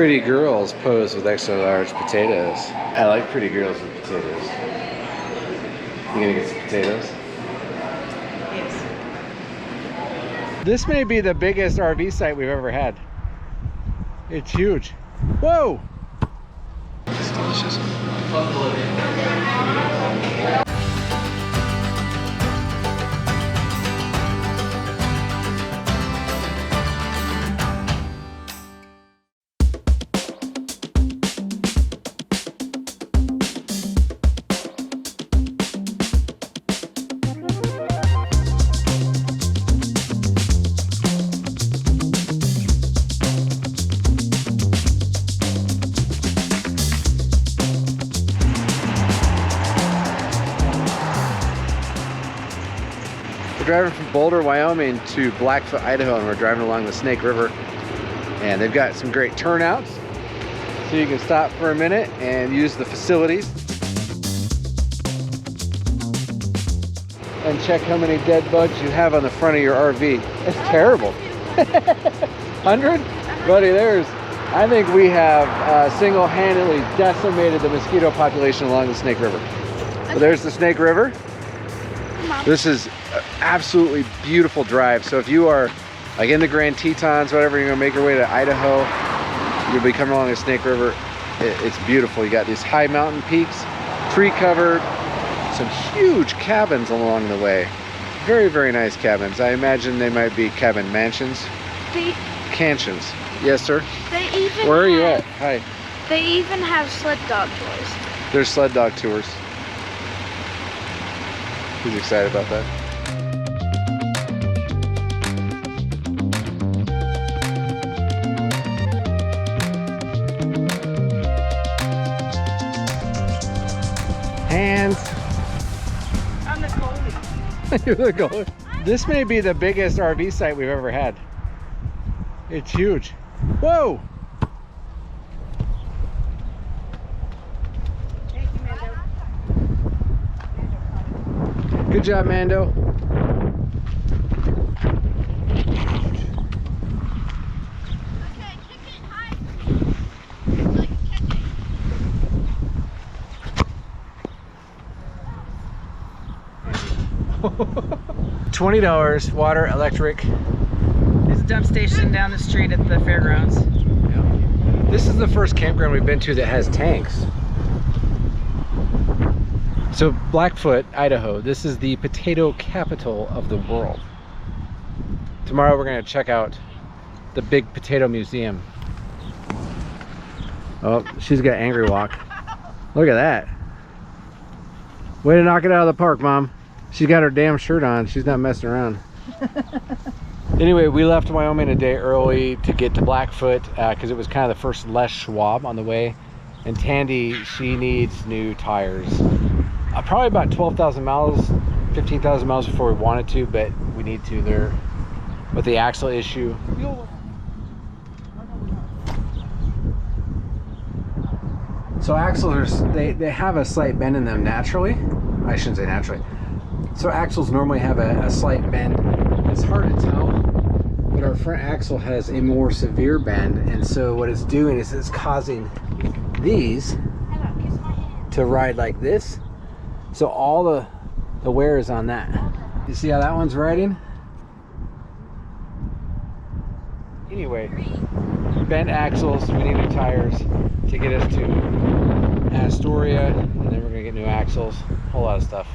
Pretty girls pose with extra large potatoes. I like pretty girls with potatoes. You gonna get some potatoes? Yes. This may be the biggest RV site we've ever had. It's huge. Whoa! It's delicious. We're driving from Boulder, Wyoming to Blackfoot, Idaho, and we're driving along the Snake River. And they've got some great turnouts, so you can stop for a minute and use the facilities. And check how many dead bugs you have on the front of your RV. It's terrible. 100? Buddy, I think we have single-handedly decimated the mosquito population along the Snake River. So there's the Snake River. This is an absolutely beautiful drive. So if you are like in the Grand Tetons, whatever, you're gonna make your way to Idaho, you'll be coming along the Snake River. It's beautiful. You got these high mountain peaks, tree covered, some huge cabins along the way. Very, very nice cabins. I imagine they might be cabin mansions. Cantions. Yes, sir? Where are you at? Hi. They even have sled dog tours. There's sled dog tours. He's excited about that. Hands. I'm the goalie. You're the goalie. This may be the biggest RV site we've ever had. It's huge. Whoa! Thank you, Mando. Good job, Mando. 20, water, electric. There's a dump station down the street at the fairgrounds. Yeah. This is the first campground we've been to that has tanks. So Blackfoot, Idaho, this is the potato capital of the world. Tomorrow we're going to check out the big potato museum. Oh, she's got angry walk. Look at that. Way to knock it out of the park, Mom. She's got her damn shirt on. She's not messing around. Anyway, we left Wyoming a day early to get to Blackfoot because it was kind of the first Les Schwab on the way. And Tandy, she needs new tires. Probably about 12,000 miles, 15,000 miles before we wanted to, but we need to. They're with the axle issue. So axles, they have a slight bend in them naturally. I shouldn't say naturally. So axles normally have a slight bend. It's hard to tell, but our front axle has a more severe bend, and so what it's doing is it's causing these to ride like this. So all the wear is on that. You see how that one's riding? Anyway, bent axles, we need new tires to get us to Astoria, and then we're gonna get new axles, a whole lot of stuff.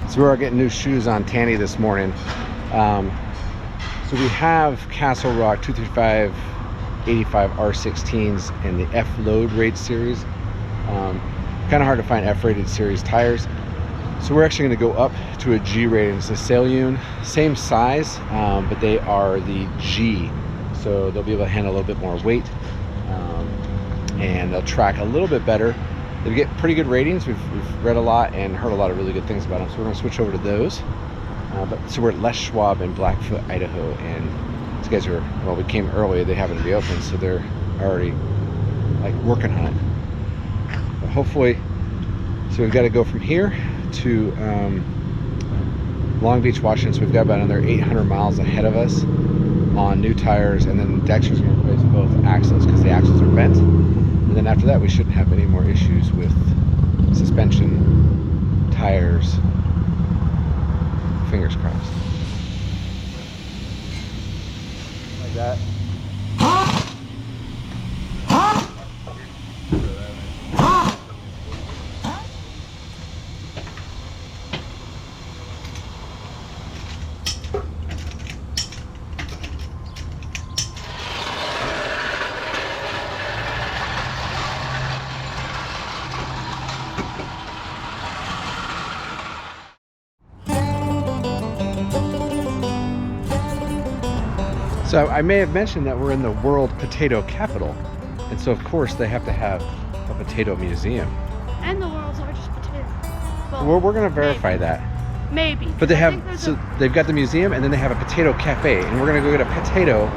So we are getting new shoes on Tandy this morning. So we have Castle Rock 235 85 R16s and the F Load Rate series. Kind of hard to find F rated series tires. So we're actually going to go up to a G rating. It's a Sailun, same size, but they are the G. So they'll be able to handle a little bit more weight, and they'll track a little bit better. They get pretty good ratings. We've read a lot and heard a lot of really good things about them. So we're going to switch over to those. So we're at Les Schwab in Blackfoot, Idaho, and these guys are, well, we came early, they happen to be open, so they're already like working on it. But hopefully, so we've got to go from here to Long Beach, Washington, so we've got about another 800 miles ahead of us on new tires, and then Dexter's going to replace both axles because the axles are bent. And then after that, we shouldn't have any more issues with suspension, tires. Fingers crossed. Like that. So I may have mentioned that we're in the world potato capital, and so of course they have to have a potato museum. And the world's largest potato. Well, We're going to verify that. Maybe. But they have, so they've got the museum, and then they have a potato cafe, and we're going to go get a potato,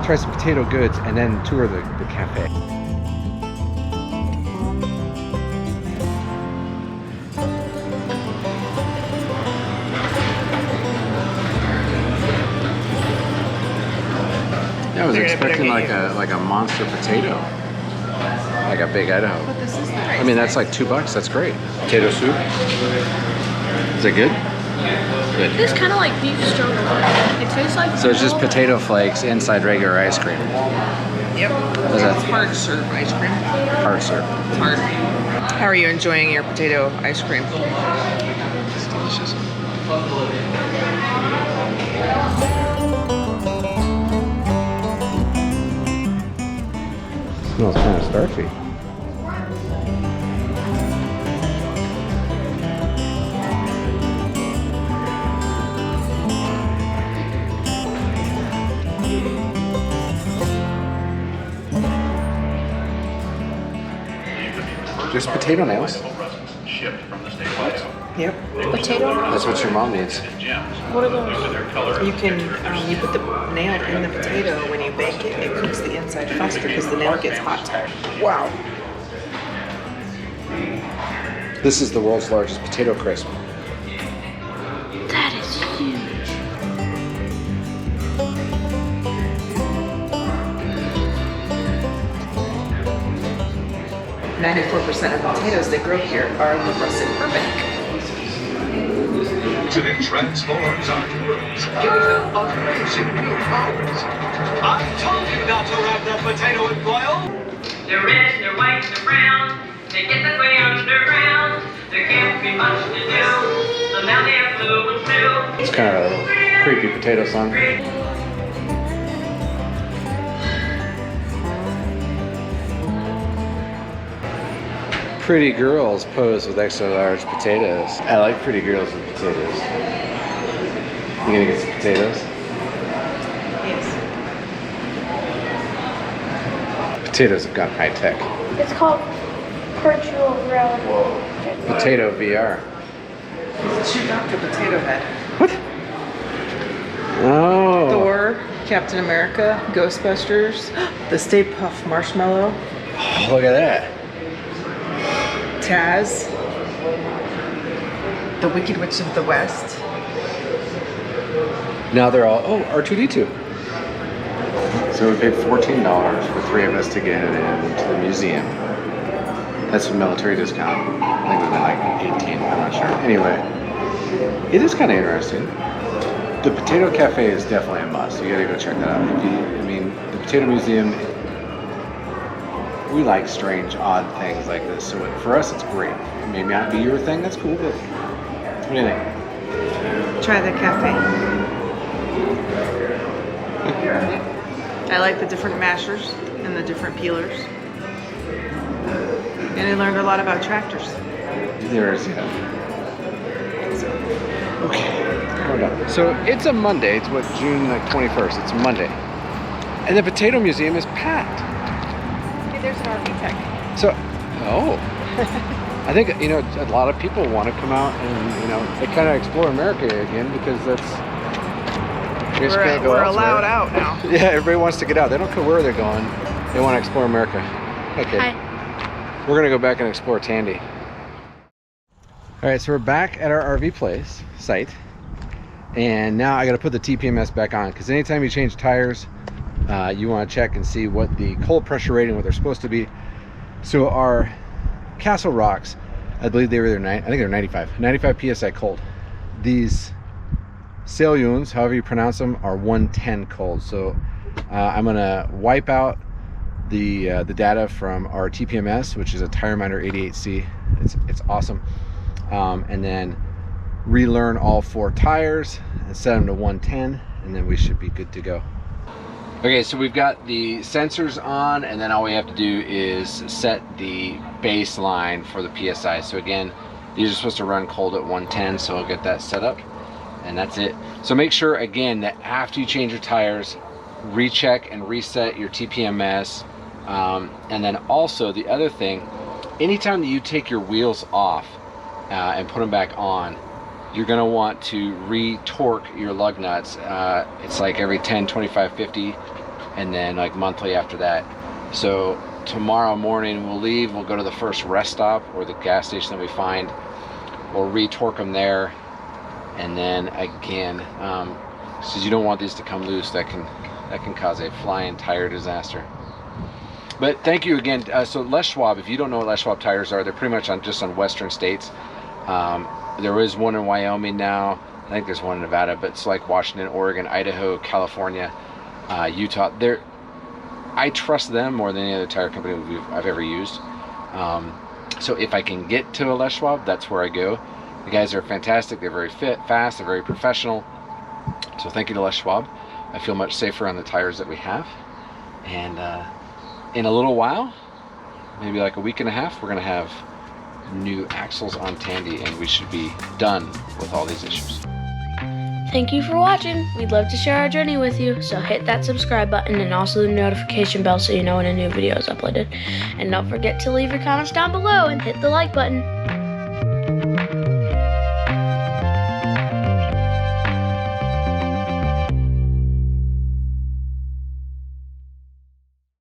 try some potato goods, and then tour the cafe. I was expecting like a monster potato, like a big Idaho. But this is the I mean, that's like $2. That's great. Potato soup. Is it good? Good. It's kind of like beef stroganoff. It tastes like. So it's just potato flakes inside regular ice cream. Yep. Is that It's hard serve ice cream. hard serve? It's hard. How are you enjoying your potato ice cream? It's delicious. Smells kind of starchy. Just potato nails. Yep. Potato. That's what your mom needs. What are those? You can you put the nail in the potato when you bake it. It cooks the inside faster because the nail gets hot. Wow. This is the world's largest potato crisp. That is huge. 94% of potatoes that grow here are in the russet Burbank. Today transforms our worlds, giving them amazing new powers. I told you not to wrap that potato in foil. They're red, they're white, they're brown. They get that way underground. There can't be much to do. So now they have blue and blue. It's kind of a creepy potato song. Pretty girls pose with extra large potatoes. I like pretty girls with potatoes. You gonna get some potatoes? Yes. Potatoes have gone high tech. It's called virtual reality. Potato VR. It's a Dr. Potato Head. What? Oh. Thor, Captain America, Ghostbusters, the Stay Puft Marshmallow, Oh, look at that. Taz, the Wicked Witch of the West. Now they're all, oh, R2-D2. So we paid $14 for 3 of us to get it into the museum. That's a military discount. I think it was like 18, I'm not sure. Anyway, it is kind of interesting. The Potato Cafe is definitely a must. You gotta go check that out. I mean, the Potato Museum, we like strange, odd things like this. So for us, it's great. It may not be your thing, that's cool, but what do you think? Try the cafe. I like the different mashers and the different peelers. And I learned a lot about tractors. There is, yeah. Okay, we're done. So it's a Monday. It's what, June like 21st. It's Monday. And the Potato Museum is packed. Okay, there's an RV tech. So, oh. I think, you know, a lot of people want to come out and, you know, they kind of explore America again, because that's, you just can't go we're elsewhere. allowed out now. Yeah, everybody wants to get out. They don't care where they're going. They want to explore America. Okay. Hi. We're gonna go back and explore Tandy. All right, so we're back at our RV place site, and now I got to put the TPMS back on, because anytime you change tires, you want to check and see what the cold pressure rating, what they're supposed to be. So our Castle Rocks, I believe they were either I think they're 95 psi cold. These Sailuns, however you pronounce them, are 110 cold. So I'm gonna wipe out the data from our TPMS, which is a Tire Minder 88C. It's awesome. And then relearn all 4 tires and set them to 110, and then we should be good to go. Okay, so we've got the sensors on, and then all we have to do is set the baseline for the PSI. So again, these are supposed to run cold at 110, so I'll get that set up, and that's it. So make sure again that after you change your tires, recheck and reset your TPMS. And then also the other thing, anytime that you take your wheels off and put them back on, you're going to want to re-torque your lug nuts. It's like every 10, 25, 50, and then like monthly after that. So tomorrow morning we'll leave, we'll go to the first rest stop or the gas station that we find. We'll re-torque them there, and then again, because you don't want these to come loose, that can cause a flying tire disaster. But thank you again. So Les Schwab, if you don't know what Les Schwab tires are, they're pretty much just on western states. There is one in Wyoming now. I think there's one in Nevada, but it's like Washington, Oregon, Idaho, California, Utah. I trust them more than any other tire company I've ever used. So if I can get to a Les Schwab, that's where I go. The guys are fantastic. They're very fast. They're very professional. So thank you to Les Schwab. I feel much safer on the tires that we have. And in a little while, maybe like a week and a half, we're going to have new axles on Tandy, and we should be done with all these issues. Thank you for watching. We'd love to share our journey with you, so hit that subscribe button and also the notification bell so you know when a new video is uploaded. And don't forget to leave your comments down below and hit the like button.